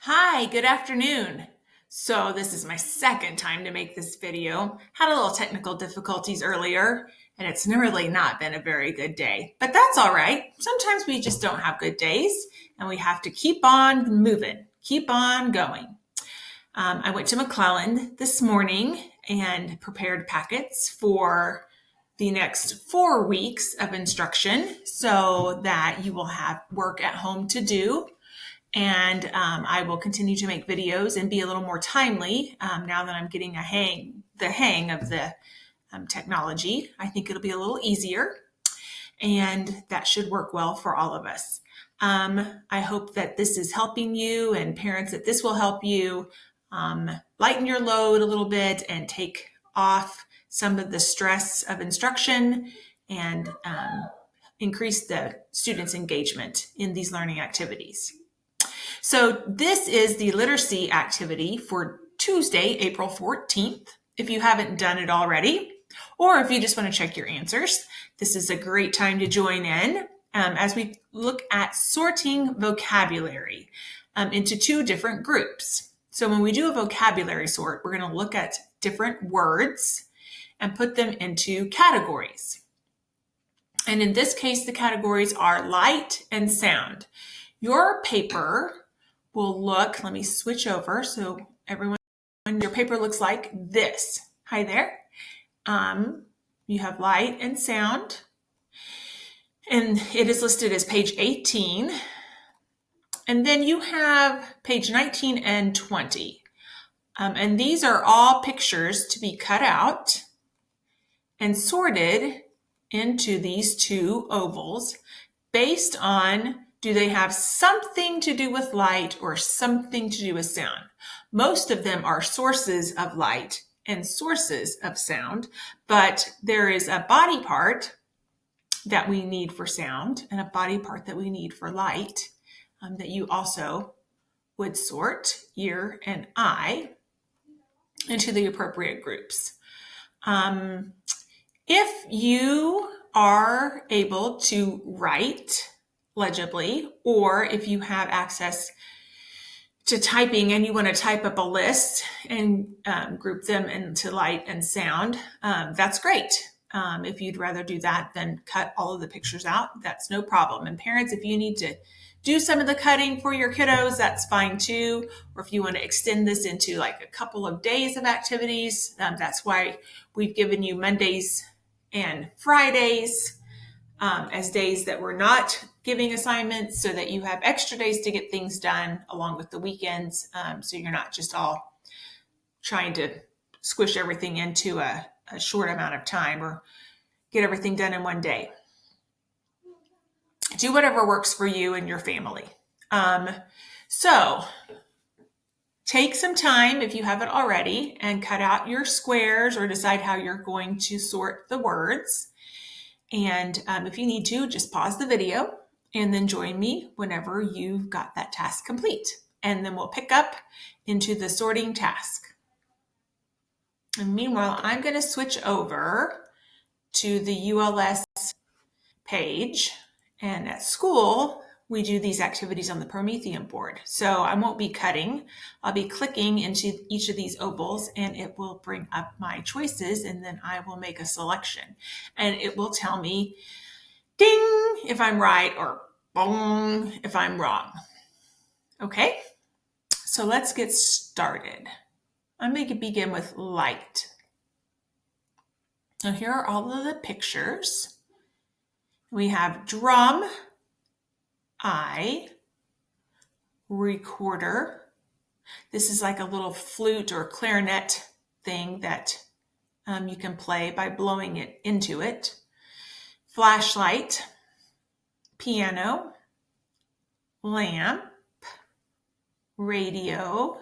Hi, good afternoon. So this is my second time to make this video. Had a little technical difficulties earlier, and it's really not been a very good day. But that's all right. Sometimes we just don't have good days, and we have to keep on moving, keep on going. I went to McClelland this morning and prepared packets for the next 4 weeks of instruction so that you will have work at home to do, and I will continue to make videos and be a little more timely now that I'm getting the hang of the technology. I think it'll be a little easier, and that should work well for all of us. I hope that this is helping you, and parents, that this will help you lighten your load a little bit and take off some of the stress of instruction and increase the students' engagement in these learning activities. So this is the literacy activity for Tuesday, April 14th. If you haven't done it already, or if you just want to check your answers, this is a great time to join in as we look at sorting vocabulary into two different groups. So when we do a vocabulary sort, we're going to look at different words and put them into categories. And in this case, the categories are light and sound. Your paper will look, let me switch over so everyone, your paper looks like this. Hi there. You have light and sound, and it is listed as page 18. And then you have page 19 and 20. And these are all pictures to be cut out and sorted into these two ovals based on, do they have something to do with light or something to do with sound? Most of them are sources of light and sources of sound, but there is a body part that we need for sound and a body part that we need for light that you also would sort, ear and eye, into the appropriate groups. If you are able to write legibly, or if you have access to typing and you want to type up a list and group them into light and sound, that's great. If you'd rather do that than cut all of the pictures out, that's no problem. And parents, if you need to do some of the cutting for your kiddos, that's fine too. Or if you want to extend this into like a couple of days of activities, that's why we've given you Mondays and Fridays as days that we're not giving assignments, so that you have extra days to get things done along with the weekends. So you're not just all trying to squish everything into a short amount of time or get everything done in one day. Do whatever works for you and your family. So take some time, if you haven't already, and cut out your squares or decide how you're going to sort the words. And if you need to, just pause the video and then join me whenever you've got that task complete. And then we'll pick up into the sorting task. And meanwhile, I'm going to switch over to the ULS page. And at school, we do these activities on the Promethean board. So I won't be cutting. I'll be clicking into each of these ovals, and it will bring up my choices, and then I will make a selection. And it will tell me, ding, if I'm right, or bong, if I'm wrong. Okay, so let's get started. I'm going to begin with light. Now here are all of the pictures. We have drum, eye, recorder. This is like a little flute or clarinet thing that you can play by blowing it into it. Flashlight, piano, lamp, radio,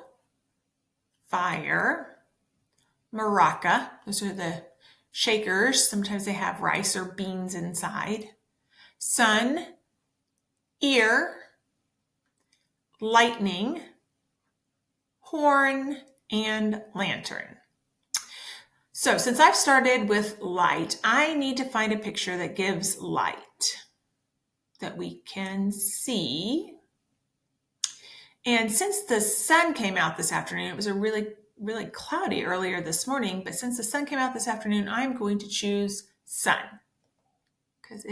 fire, maraca. Those are the shakers. Sometimes they have rice or beans inside. Sun, ear, lightning, horn, and lantern. So since I've started with light, I need to find a picture that gives light that we can see. And since the sun came out this afternoon, it was a really cloudy earlier this morning, but since the sun came out this afternoon, I'm going to choose sun because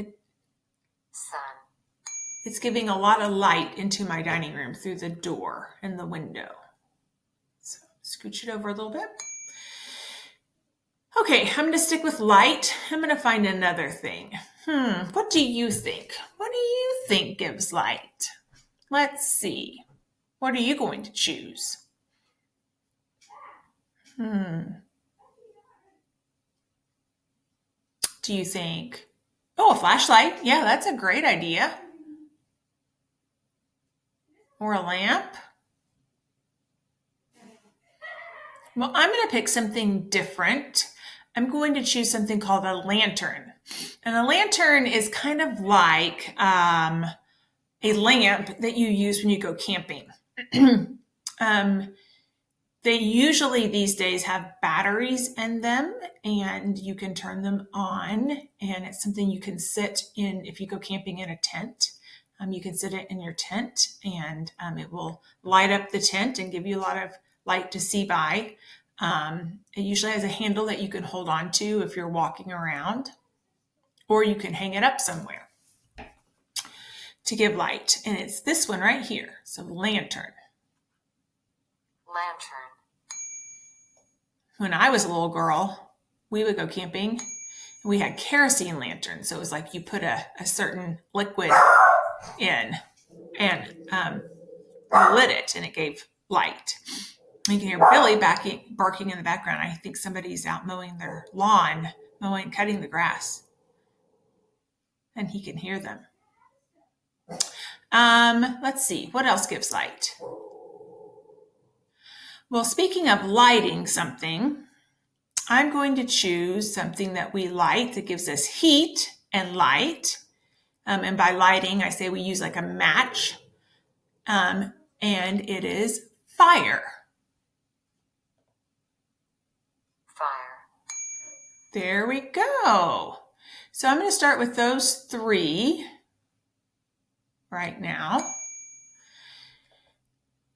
it's giving a lot of light into my dining room through the door and the window. So scooch it over a little bit. Okay, I'm going to stick with light. I'm going to find another thing. What do you think? What do you think gives light? Let's see. What are you going to choose? Do you think, oh, a flashlight? Yeah, that's a great idea. Or a lamp? Well, I'm going to pick something different. I'm going to choose something called a lantern. And a lantern is kind of like a lamp that you use when you go camping. They usually these days have batteries in them and you can turn them on, and it's something you can sit in if you go camping in a tent. You can sit it in your tent and it will light up the tent and give you a lot of light to see by. It usually has a handle that you can hold on to if you're walking around, or you can hang it up somewhere to give light. And it's this one right here. So lantern. When I was a little girl, we would go camping and we had kerosene lanterns. So it was like you put a certain liquid in and you lit it and it gave light. You can hear Billy barking in the background. I think somebody's out mowing their lawn, cutting the grass. And he can hear them. Let's see, what else gives light? Well, speaking of lighting something, I'm going to choose something that we light that gives us heat and light. And by lighting, I say we use like a match. And it is fire. There we go. So I'm going to start with those three right now.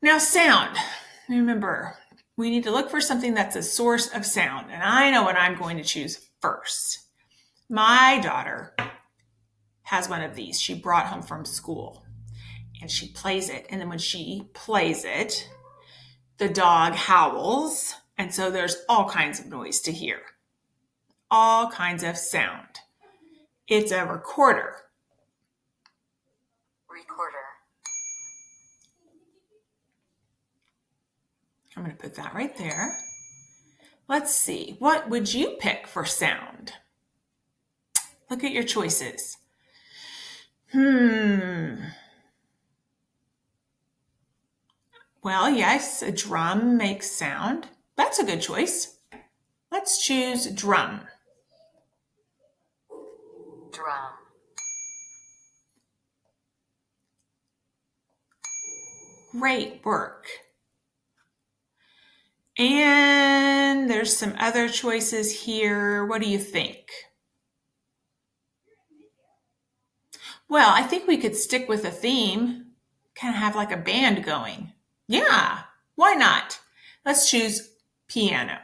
Now, sound. Remember, we need to look for something that's a source of sound. And I know what I'm going to choose first. My daughter has one of these. She brought home from school and she plays it. And then when she plays it, the dog howls. And so there's all kinds of noise to hear. All kinds of sound. It's a recorder. I'm going to put that right there. Let's see. What would you pick for sound? Look at your choices. Well, yes, a drum makes sound. That's a good choice. Let's choose drum. Great work. And there's some other choices here. What do you think? Well, I think we could stick with a theme, kind of have like a band going. Yeah, why not? Let's choose piano.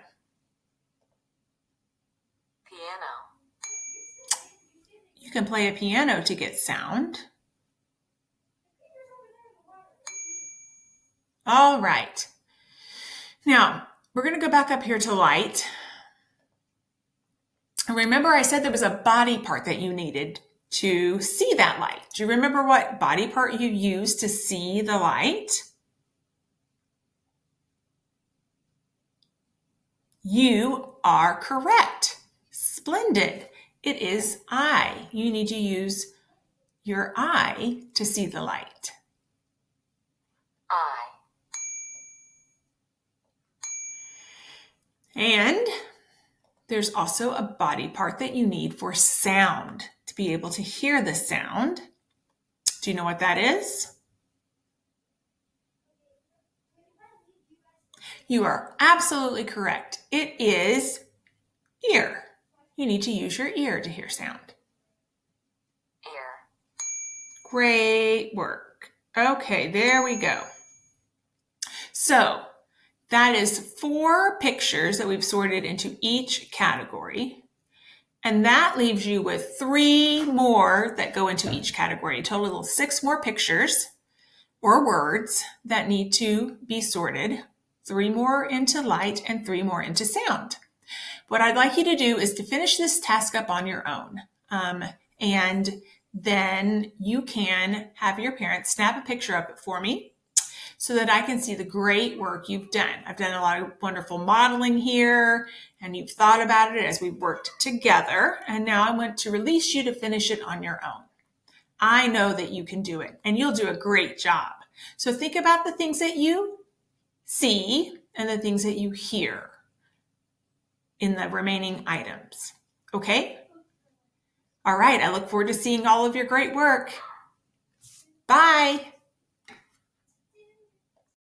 You can play a piano to get sound. All right. Now, we're going to go back up here to light. And remember I said there was a body part that you needed to see that light. Do you remember what body part you used to see the light? You are correct. Splendid. It is eye. You need to use your eye to see the light. And there's also a body part that you need for sound, to be able to hear the sound. Do you know what that is? You are absolutely correct. It is ear. You need to use your ear to hear sound. Great work. Okay, there we go. So that is 4 pictures that we've sorted into each category. And that leaves you with 3 more that go into each category. A total of 6 more pictures or words that need to be sorted. 3 more into light and 3 more into sound. What I'd like you to do is to finish this task up on your own. And then you can have your parents snap a picture of it for me so that I can see the great work you've done. I've done a lot of wonderful modeling here, and you've thought about it as we've worked together. And now I want to release you to finish it on your own. I know that you can do it, and you'll do a great job. So think about the things that you see and the things that you hear in the remaining items. Okay? All right, I look forward to seeing all of your great work. Bye.